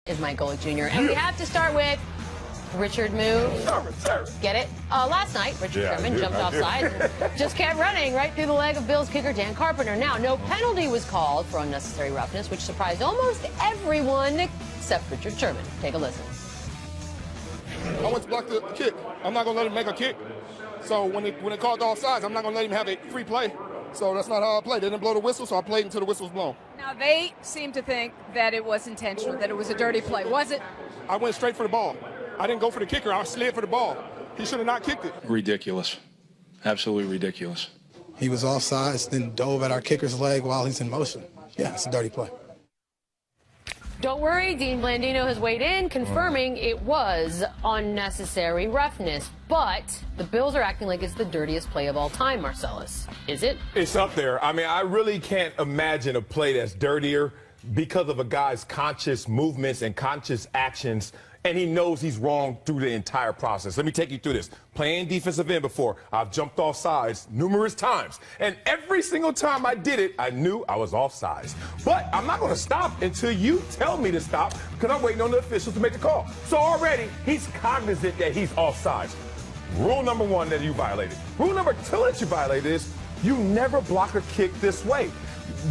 is Mike Golick Jr. And we have to start with Richard move. Get it? Last night, Richard Sherman jumped offside and just kept running right through the leg of Bills kicker Dan Carpenter. Now, no penalty was called for unnecessary roughness, which surprised almost everyone except Richard Sherman. Take a listen. I went to block the kick. I'm not going to let him make a kick. So when it called offsides, I'm not going to let him have a free play. So that's not how I played. They didn't blow the whistle, so I played until the whistle was blown. Now, they seem to think that it was intentional, that it was a dirty play. Was it? I went straight for the ball. I didn't go for the kicker. I slid for the ball. He should have not kicked it. Ridiculous. Absolutely ridiculous. He was offsides, then dove at our kicker's leg while he's in motion. Yeah, it's a dirty play. Don't worry, Dean Blandino has weighed in, confirming it was unnecessary roughness. But the Bills are acting like it's the dirtiest play of all time, Marcellus. Is it? It's up there. I mean, I really can't imagine a play that's dirtier because of a guy's conscious movements and conscious actions, and he knows he's wrong through the entire process. Let me take you through this. Playing defensive end before, I've jumped off sides numerous times, and every single time I did it, I knew I was off sides. But I'm not going to stop until you tell me to stop, because I'm waiting on the officials to make the call. So already, he's cognizant that he's off sides. Rule number one that you violated. Rule number two that you violated is you never block a kick this way.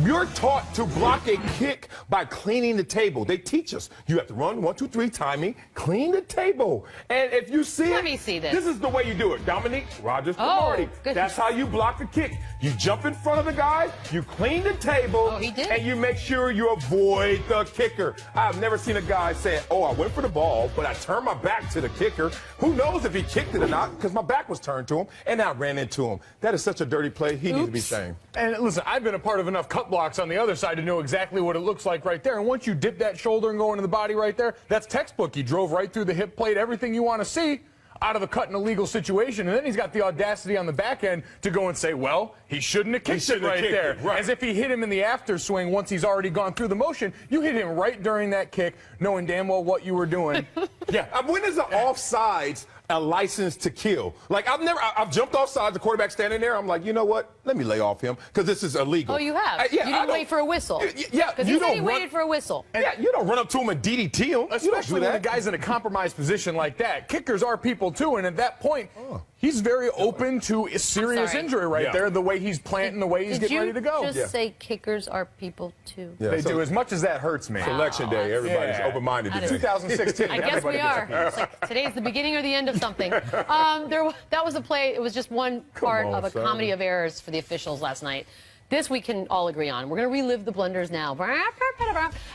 You're taught to block a kick by cleaning the table. They teach us. You have to run 1, 2, 3 timing, clean the table. And if you see Let me see this. This is the way you do it. Dominique Rogers Good. That's how you block a kick. You jump in front of the guy, you clean the table, and you make sure you avoid the kicker. I've never seen a guy say, oh, I went for the ball, but I turned my back to the kicker. Who knows if he kicked it or not, because my back was turned to him, and I ran into him. That is such a dirty play. He needs to be shamed. And listen, I've been a part of enough cut blocks on the other side to know exactly what it looks like right there. And once you dip that shoulder and go into the body right there, that's textbook. He drove right through the hip plate, everything you want to see out of the cut in a legal situation. And then he's got the audacity on the back end to go and say, well, he shouldn't have kicked it right there. As if he hit him in the after swing once he's already gone through the motion. You hit him right during that kick, knowing damn well what you were doing. When is the offsides a license to kill? Like, I've jumped offside, the quarterback standing there. I'm like, you know what? Let me lay off him because this is illegal. Oh, you have? You didn't wait for a whistle. Because you said he waited for a whistle. You don't run up to him and DDT him. Especially when the guy's in a compromised position like that. Kickers are people, too, and at that point, he's very open to a serious injury right there, the way he's planting, the way he's getting ready to go. Did you just say kickers are people, too? They do, as much as that hurts me. Selection day, everybody's open-minded today. 2016. I guess we are. It's like today's the beginning or the end of something. That was a play. It was just one part of a comedy of errors for the officials last night. This we can all agree on. We're going to relive the blunders now.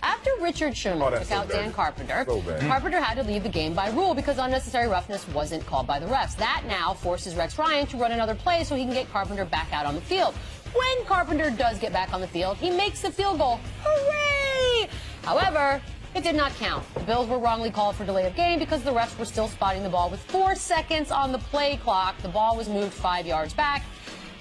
After Richard Sherman took out Dan Carpenter, Carpenter had to leave the game by rule because unnecessary roughness wasn't called by the refs. That now forces Rex Ryan to run another play so he can get Carpenter back out on the field. When Carpenter does get back on the field, he makes the field goal. Hooray! However, it did not count. The Bills were wrongly called for delay of game because the refs were still spotting the ball with 4 seconds on the play clock. The ball was moved 5 yards back.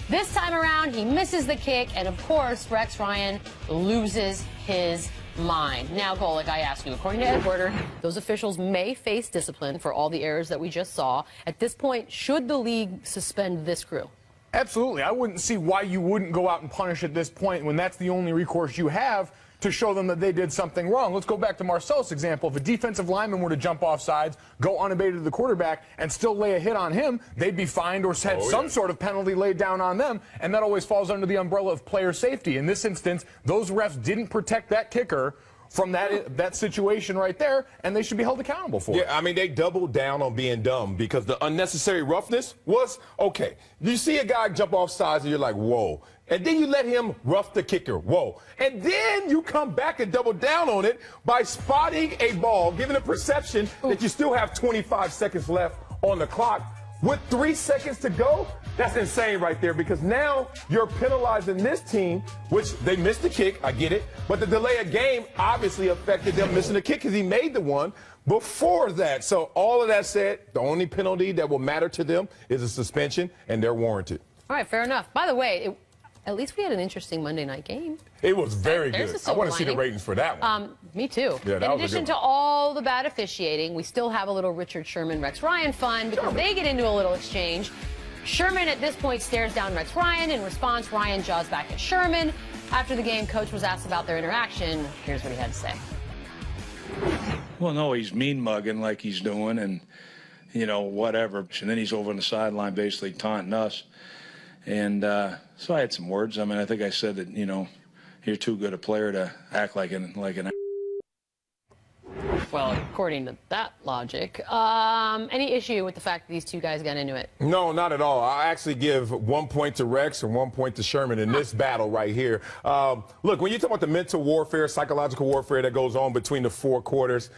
This time around, he misses the kick, and of course, Rex Ryan loses his mind. Now, Golick, I ask you, according to Ed Werder, those officials may face discipline for all the errors that we just saw. At this point, should the league suspend this crew? Absolutely. I wouldn't see why you wouldn't go out and punish at this point when that's the only recourse you have to show them that they did something wrong. Let's go back to Marcellus' example. If a defensive lineman were to jump off sides, go unabated to the quarterback, and still lay a hit on him, they'd be fined or had some sort of penalty laid down on them, and that always falls under the umbrella of player safety. In this instance, those refs didn't protect that kicker from that situation right there, and they should be held accountable for it. Yeah, I mean, they doubled down on being dumb because the unnecessary roughness was, okay, you see a guy jump off sides and you're like, whoa. And then you let him rough the kicker, whoa. And then you come back and double down on it by spotting a ball, giving a perception that you still have 25 seconds left on the clock. With 3 seconds to go, that's insane right there because now you're penalizing this team, which they missed the kick, I get it, but the delay of game obviously affected them missing the kick because he made the one before that. So all of that said, the only penalty that will matter to them is a suspension, and they're warranted. All right, fair enough. By the way, at least we had an interesting Monday night game. It was very good. I want to see the ratings for that one. Me too. Yeah, in addition to all the bad officiating, we still have a little Richard Sherman, Rex Ryan fun because they get into a little exchange. Sherman at this point stares down Rex Ryan. In response, Ryan jaws back at Sherman. After the game, coach was asked about their interaction. Here's what he had to say. Well, no, he's mean mugging like he's doing, and whatever. And then he's over on the sideline basically taunting us. And so I had some words. I mean, I think I said that, you're too good a player to act like an Well, according to that logic, any issue with the fact that these two guys got into it? No, not at all. I actually give 1 point to Rex and 1 point to Sherman in this battle right here. Look, when you talk about the mental warfare, psychological warfare that goes on between the four quarters,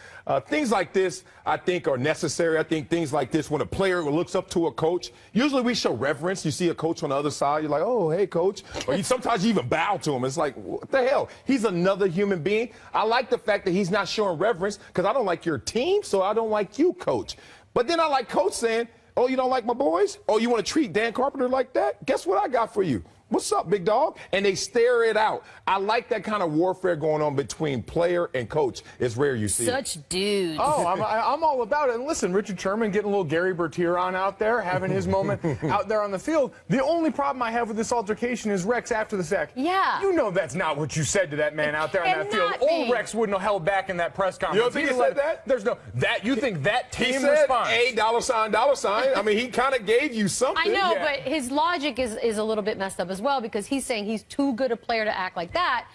things like this, I think, are necessary. I think things like this, when a player looks up to a coach, usually we show reverence. You see a coach on the other side, you're like, oh, hey, coach. Or sometimes you even bow to him. It's like, what the hell? He's another human being. I like the fact that he's not showing reverence because I don't like your team, so I don't like you, coach. But then I like coach saying, oh, you don't like my boys? Oh, you want to treat Dan Carpenter like that? Guess what I got for you? What's up, big dog? And they stare it out. I like that kind of warfare going on between player and coach. It's rare you see Such dudes. Oh, I'm all about it. And listen, Richard Sherman getting a little Gary Bertier out there, having his moment out there on the field. The only problem I have with this altercation is Rex after the fact. Yeah. You know that's not what you said to that man out there on that field. Old Rex wouldn't have held back in that press conference. You don't think he said that? There's no that. You think that team he said response? $$. I mean, he kind of gave you something. I know, Yeah. but his logic is a little bit messed up as well, because he's saying he's too good a player to act like that.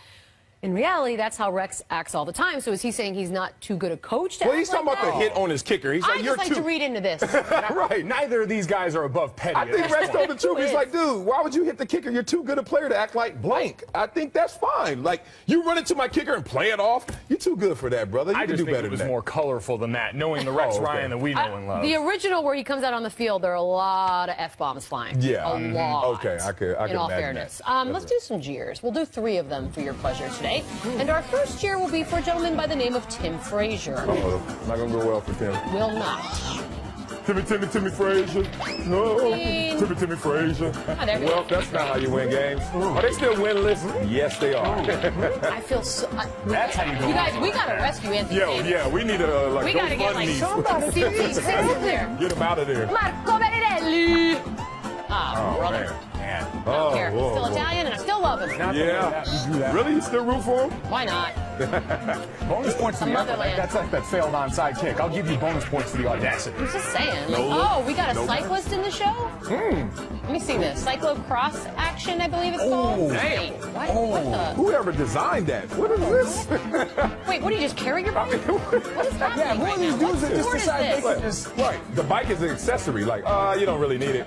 In reality, that's how Rex acts all the time. So is he saying he's not too good a coach to act like that? Well, he's talking about the hit on his kicker. He's like, I you're just like too. to read into this. Right. Neither of these guys are above petty. I think Rex told the truth. He's is. like, dude, why would you hit the kicker? You're too good a player to act like blank. I think that's fine. Like, you run into my kicker and play it off. You're too good for that, brother. You I can just do think better it was than that. more colorful than that, knowing the Rex Oh, okay. Ryan that we know and love. The original where he comes out on the field, there are a lot of F-bombs flying. Yeah. A lot. Okay, I could in all imagine fairness. that. Let's do some jeers. We'll do 3 of them for your pleasure today. And our first jeer will be for a gentleman by the name of Tim Frazier. Uh-oh. Not going to go well for Tim. Will not. Timmy Frazier. No. Ding. Timmy Frazier. Oh, there we Well, go. that's not how you win games. Are they still winless? Yes, they are. I feel so. That's how you go. You guys, we gotta rescue Anthony. Yeah, we need a We gotta get like GoFundMe. somebody sit there. Get him out of there. Marco Beadle. Oh, brother. Man. I don't care. He's still whoa. Italian, and I still love him. Yeah. Really? You still root for him? Why not? Bonus points for the effort. Motherland. That's like that failed onside kick. I'll give you bonus points for the audacity. I'm just saying. No look. Oh, we got a No. cyclist in the show? Let me see this. Cyclocross action, I believe it's called. damn. Wait, what the? Whoever designed that? What is this? Wait, what do you just carry your bike? What is happening Yeah, who right are these now? dudes What that just sport is decide they this? can just... Right. The bike is an accessory. Like, you don't really need it.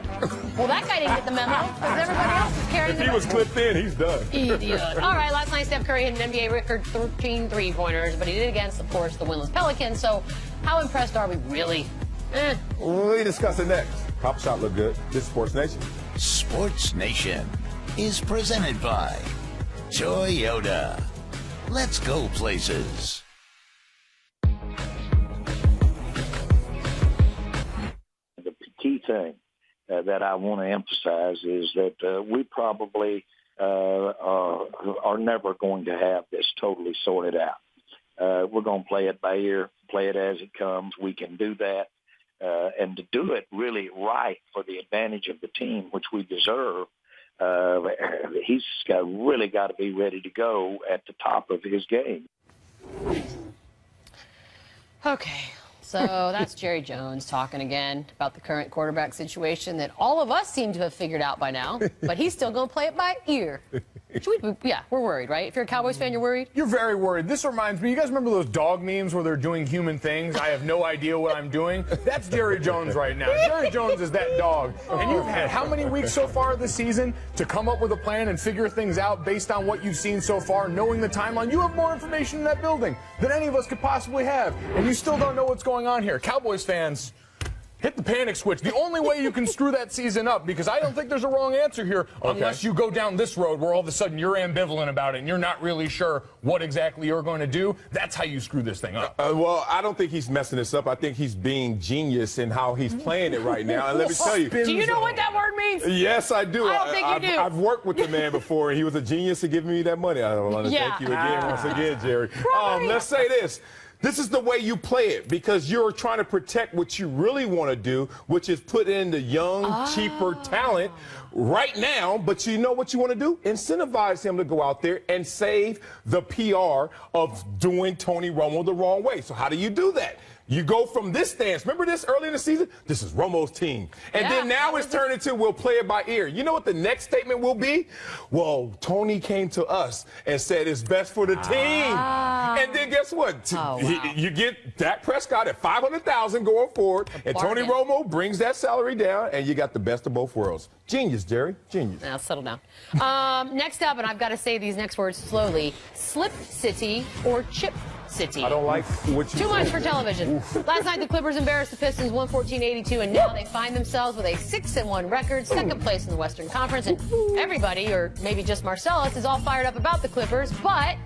Well, that guy didn't get the memo because everybody else is carrying If the he was clipped in, he's done. Idiot. All right, last night Steph Curry hit an NBA record 13 three-pointers, but he did it against, of course, the winless Pelicans. So how impressed are we really? We'll discuss it next. Cop shot look good. This is Sports Nation. Sports Nation is presented by Toyota. Let's go places. The key thing that I want to emphasize is that we probably are never going to have this totally sorted out. We're going to play it by ear, play it as it comes. We can do that. And to do it really right for the advantage of the team, which we deserve, he's really got to be ready to go at the top of his game. Okay, so that's Jerry Jones talking again about the current quarterback situation that all of us seem to have figured out by now, but he's still going to play it by ear. Yeah, we're worried, right? If you're a Cowboys fan, you're worried? You're very worried. This reminds me, you guys remember those dog memes where they're doing human things? I have no idea what I'm doing. That's Jerry Jones right now. Jerry Jones is that dog. And you've had how many weeks so far this season to come up with a plan and figure things out based on what you've seen so far, knowing the timeline? You have more information in that building than any of us could possibly have. And you still don't know what's going on here. Cowboys fans, hit the panic switch. The only way you can screw that season up, because I don't think there's a wrong answer here, unless you go down this road where all of a sudden you're ambivalent about it and you're not really sure what exactly you're going to do. That's how you screw this thing up. Well, I don't think he's messing this up. I think he's being genius in how he's playing it right now. And let me tell you. Do you know what that word means? Yes, I do. I don't think you do. I've worked with the man before, and he was a genius at giving me that money. I want to thank you again, once again, Jerry. Let's say this. This is the way you play it, because you're trying to protect what you really want to do, which is put in the young, cheaper talent. right now, but you know what you want to do? Incentivize him to go out there and save the PR of doing Tony Romo the wrong way. So how do you do that? You go from this stance. Remember this early in the season? This is Romo's team. And then now it's turned into we'll play it by ear. You know what the next statement will be? Well, Tony came to us and said it's best for the team. And then guess what? You get Dak Prescott at $500,000 going forward, and Tony Romo brings that salary down, and you got the best of both worlds. Genius, Jerry. Genius. Now, settle down. Next up, and I've got to say these next words slowly, Slip City or Chip City. I don't like what you Too much for television. Last night, the Clippers embarrassed the Pistons 114-82, and now they find themselves with a 6-1 record, second place in the Western Conference. And everybody, or maybe just Marcellus, is all fired up about the Clippers, but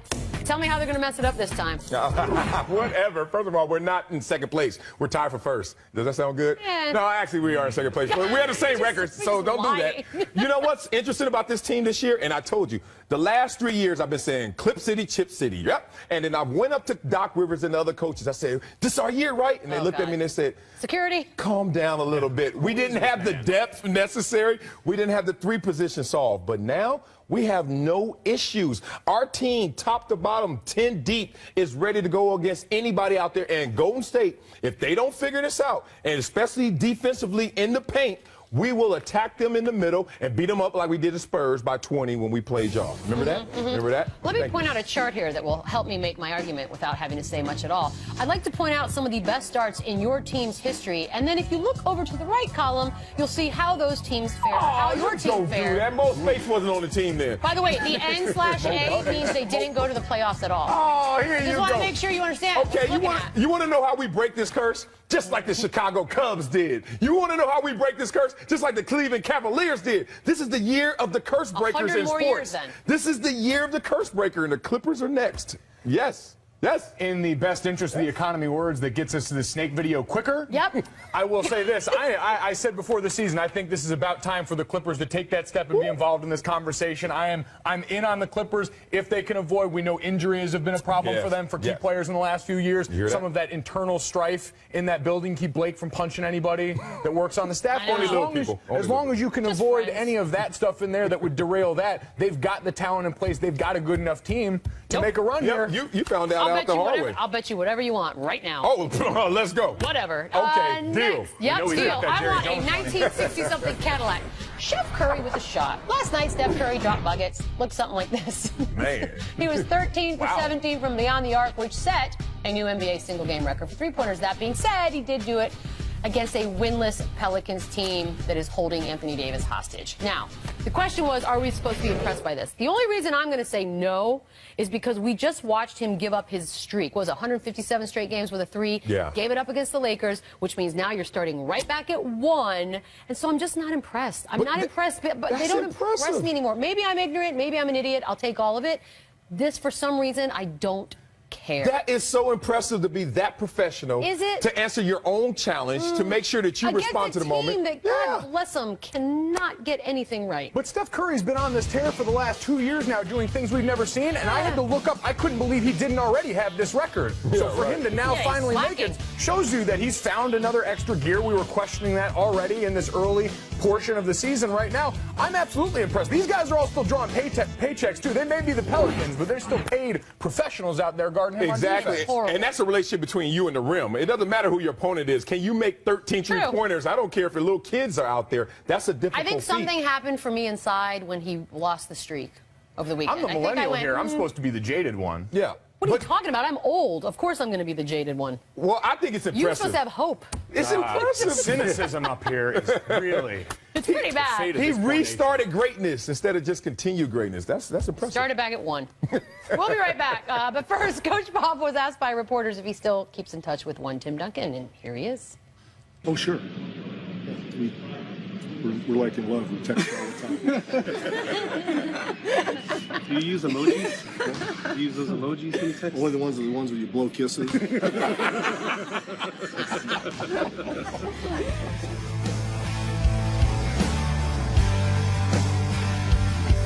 tell me how they're going to mess it up this time. Whatever. First of all, we're not in second place. We're tied for first. Does that sound good? Yeah. No, actually, we are in second place. We have the same record, so don't do that. You know what's interesting about this team this year? And I told you, the last 3 years I've been saying Clip City, Chip City. Yep. And then I went up to Doc Rivers and the other coaches. I said, this is our year, right? And they looked at me and they said, security, calm down a little bit. We didn't have the depth necessary. We didn't have the three positions solved. But now we have no issues. Our team, top to bottom, 10 deep, is ready to go against anybody out there. And Golden State, if they don't figure this out, and especially defensively in the paint, we will attack them in the middle and beat them up like we did the Spurs by 20 when we played y'all. Remember that? Remember that? Let me point out a chart here that will help me make my argument without having to say much at all. I'd like to point out some of the best starts in your team's history, and then if you look over to the right column, you'll see how those teams fared, how your team fared. That Mo Space wasn't on the team there. By the way, the N/A means they didn't go to the playoffs at all. Oh, here you go. Just want to make sure you understand. Okay, you want to know how we break this curse? Just like the Chicago Cubs did. You want to know how we break this curse? Just like the Cleveland Cavaliers did. This is the year of the curse breakers in sports. Years, then. This is the year of the curse breaker, and the Clippers are next. Yes. Yes. In the best interest of the economy words that gets us to the snake video quicker. Yep. I will say this. I said before the season, I think this is about time for the Clippers to take that step and be involved in this conversation. I'm in on the Clippers if they can avoid. We know injuries have been a problem for them, for key players in the last few years. Some of that internal strife in that building keep Blake from punching anybody that works on the staff. As long as you can avoid any of that stuff in there that would derail that, they've got the talent in place. They've got a good enough team to make a run here. You found out the hard way. I'll bet you whatever you want right now. Oh, let's go. Whatever. Okay, deal. Yep, deal. I want a 1960-something Cadillac. Chef Curry with a shot. Last night, Steph Curry dropped buckets. Looked something like this. Man. He was 13 for 17 from beyond the arc, which set a new NBA single-game record for three-pointers. That being said, he did do it against a winless Pelicans team that is holding Anthony Davis hostage. Now, the question was, are we supposed to be impressed by this? The only reason I'm going to say no is because we just watched him give up his streak. What was it, 157 straight games with a three? Yeah. Gave it up against the Lakers, which means now you're starting right back at 1. And so I'm just not impressed. I'm not impressed, but they don't impress me anymore. Maybe I'm ignorant. Maybe I'm an idiot. I'll take all of it. This, for some reason, I don't care. That is so impressive to be that professional. Is it? To answer your own challenge, to make sure that you respond to the moment. That, God bless them, cannot get anything right. But Steph Curry's been on this tear for the last 2 years now, doing things we've never seen, and I had to look up. I couldn't believe he didn't already have this record. So for him to now finally make it shows you that he's found another extra gear. We were questioning that already in this early portion of the season. Right now, I'm absolutely impressed. These guys are all still drawing paychecks, too. They may be the Pelicans, but they're still paid professionals out there guarding him. Exactly. And that's a relationship between you and the rim. It doesn't matter who your opponent is. Can you make 13 3-pointers? I don't care if the little kids are out there. That's a difficult I think something happened for me inside when he lost the streak over the weekend. I'm the millennial here. I'm supposed to be the jaded one. Yeah. What are you talking about? I'm old. Of course I'm going to be the jaded one. Well, I think it's impressive. You're supposed to have hope. It's impressive. Cynicism up here is really... It's pretty bad. He restarted greatness instead of just continued greatness. That's impressive. Started back at 1. We'll be right back. But first, Coach Pop was asked by reporters if he still keeps in touch with one Tim Duncan, and here he is. Oh, sure. Yeah, we're like in love. We text all the time. Do you use emojis? Do you use those emojis when you text? Only the ones where you blow kisses.